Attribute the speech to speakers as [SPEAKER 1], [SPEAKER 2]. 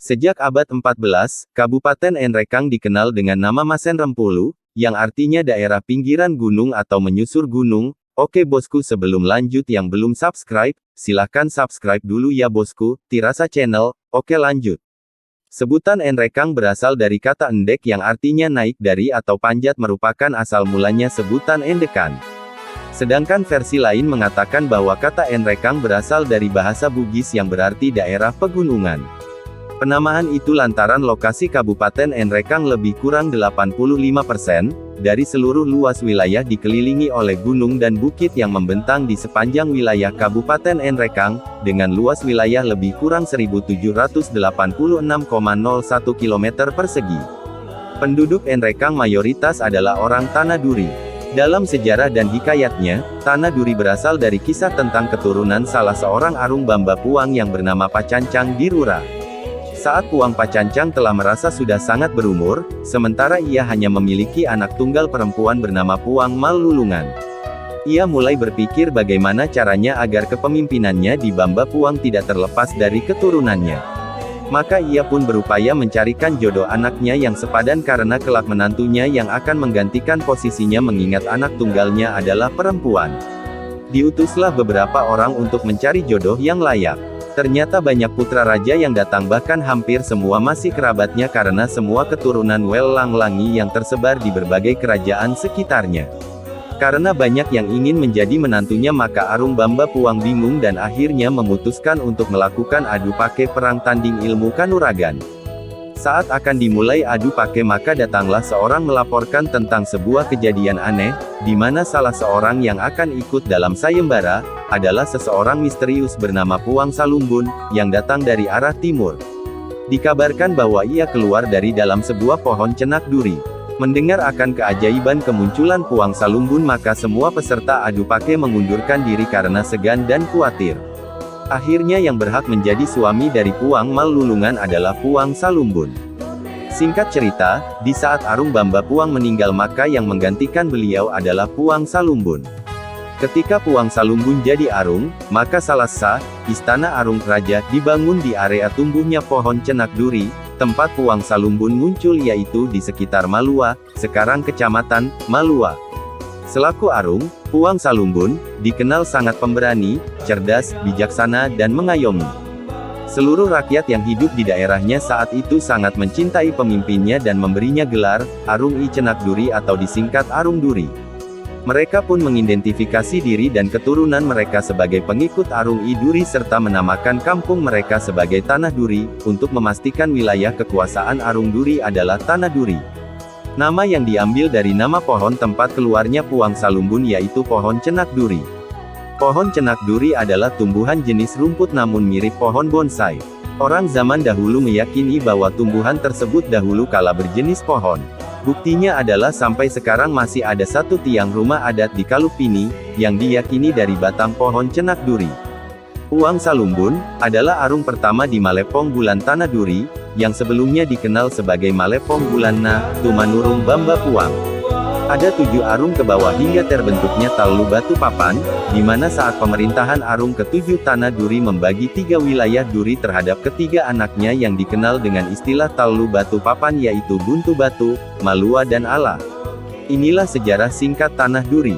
[SPEAKER 1] Sejak abad 14, Kabupaten Enrekang dikenal dengan nama Masen Rempulu, yang artinya daerah pinggiran gunung atau menyusur gunung. Oke bosku, sebelum lanjut yang belum subscribe, silahkan subscribe dulu ya bosku, Tirasa Channel. Oke lanjut. Sebutan Enrekang berasal dari kata endek yang artinya naik dari atau panjat, merupakan asal mulanya sebutan endekan. Sedangkan versi lain mengatakan bahwa kata Enrekang berasal dari bahasa Bugis yang berarti daerah pegunungan. Penamaan itu lantaran lokasi Kabupaten Enrekang lebih kurang 85% dari seluruh luas wilayah dikelilingi oleh gunung dan bukit yang membentang di sepanjang wilayah Kabupaten Enrekang, dengan luas wilayah lebih kurang 1786,01 km persegi. Penduduk Enrekang mayoritas adalah orang Tanah Duri. Dalam sejarah dan hikayatnya, Tanah Duri berasal dari kisah tentang keturunan salah seorang arung Bamba Puang yang bernama Pacancang di Rura. Saat Puang Pacancang telah merasa sudah sangat berumur, sementara ia hanya memiliki anak tunggal perempuan bernama Puang Malulungan. Ia mulai berpikir bagaimana caranya agar kepemimpinannya di Bamba Puang tidak terlepas dari keturunannya. Maka ia pun berupaya mencarikan jodoh anaknya yang sepadan karena kelak menantunya yang akan menggantikan posisinya, mengingat anak tunggalnya adalah perempuan. Diutuslah beberapa orang untuk mencari jodoh yang layak. Ternyata banyak putra raja yang datang, bahkan hampir semua masih kerabatnya karena semua keturunan Welang Langi yang tersebar di berbagai kerajaan sekitarnya. Karena banyak yang ingin menjadi menantunya, maka Arung Bamba Puang bingung dan akhirnya memutuskan untuk melakukan adu pakai perang tanding ilmu kanuragan. Saat akan dimulai adu pakai, maka datanglah seorang melaporkan tentang sebuah kejadian aneh, di mana salah seorang yang akan ikut dalam sayembara adalah seseorang misterius bernama Puang Salumbun, yang datang dari arah timur. Dikabarkan bahwa ia keluar dari dalam sebuah pohon cenak duri. Mendengar akan keajaiban kemunculan Puang Salumbun, maka semua peserta adu pakai mengundurkan diri karena segan dan khawatir. Akhirnya yang berhak menjadi suami dari Puang Malulungan adalah Puang Salumbun. Singkat cerita, di saat Arung Bamba Puang meninggal, maka yang menggantikan beliau adalah Puang Salumbun. Ketika Puang Salumbun jadi Arung, maka salah sah, istana Arung Raja, dibangun di area tumbuhnya pohon cenak duri. Tempat Puang Salumbun muncul yaitu di sekitar Malua, sekarang Kecamatan Malua. Selaku Arung, Puang Salumbun dikenal sangat pemberani, cerdas, bijaksana, dan mengayomi. Seluruh rakyat yang hidup di daerahnya saat itu sangat mencintai pemimpinnya dan memberinya gelar Arung I Cenak Duri atau disingkat Arung Duri. Mereka pun mengidentifikasi diri dan keturunan mereka sebagai pengikut Arung I Duri serta menamakan kampung mereka sebagai Tanah Duri, untuk memastikan wilayah kekuasaan Arung Duri adalah Tanah Duri. Nama yang diambil dari nama pohon tempat keluarnya Puang Salumbun yaitu pohon cenak duri. Pohon cenak duri adalah tumbuhan jenis rumput namun mirip pohon bonsai. Orang zaman dahulu meyakini bahwa tumbuhan tersebut dahulu kala berjenis pohon. Buktinya adalah sampai sekarang masih ada satu tiang rumah adat di Kalupini, yang diyakini dari batang pohon cenak duri. Puang Salumbun adalah arung pertama di Malepong Bulan Tanah Duri, yang sebelumnya dikenal sebagai Malepong Bulan Na, Tumanurung Bamba Puang. Ada 7 arung ke bawah hingga terbentuknya Tallu Batu Papan, di mana saat pemerintahan Arung ke-7 Tanah Duri membagi 3 wilayah duri terhadap ketiga anaknya yang dikenal dengan istilah Tallu Batu Papan yaitu Buntu Batu, Malua dan Ala. Inilah sejarah singkat Tanah Duri.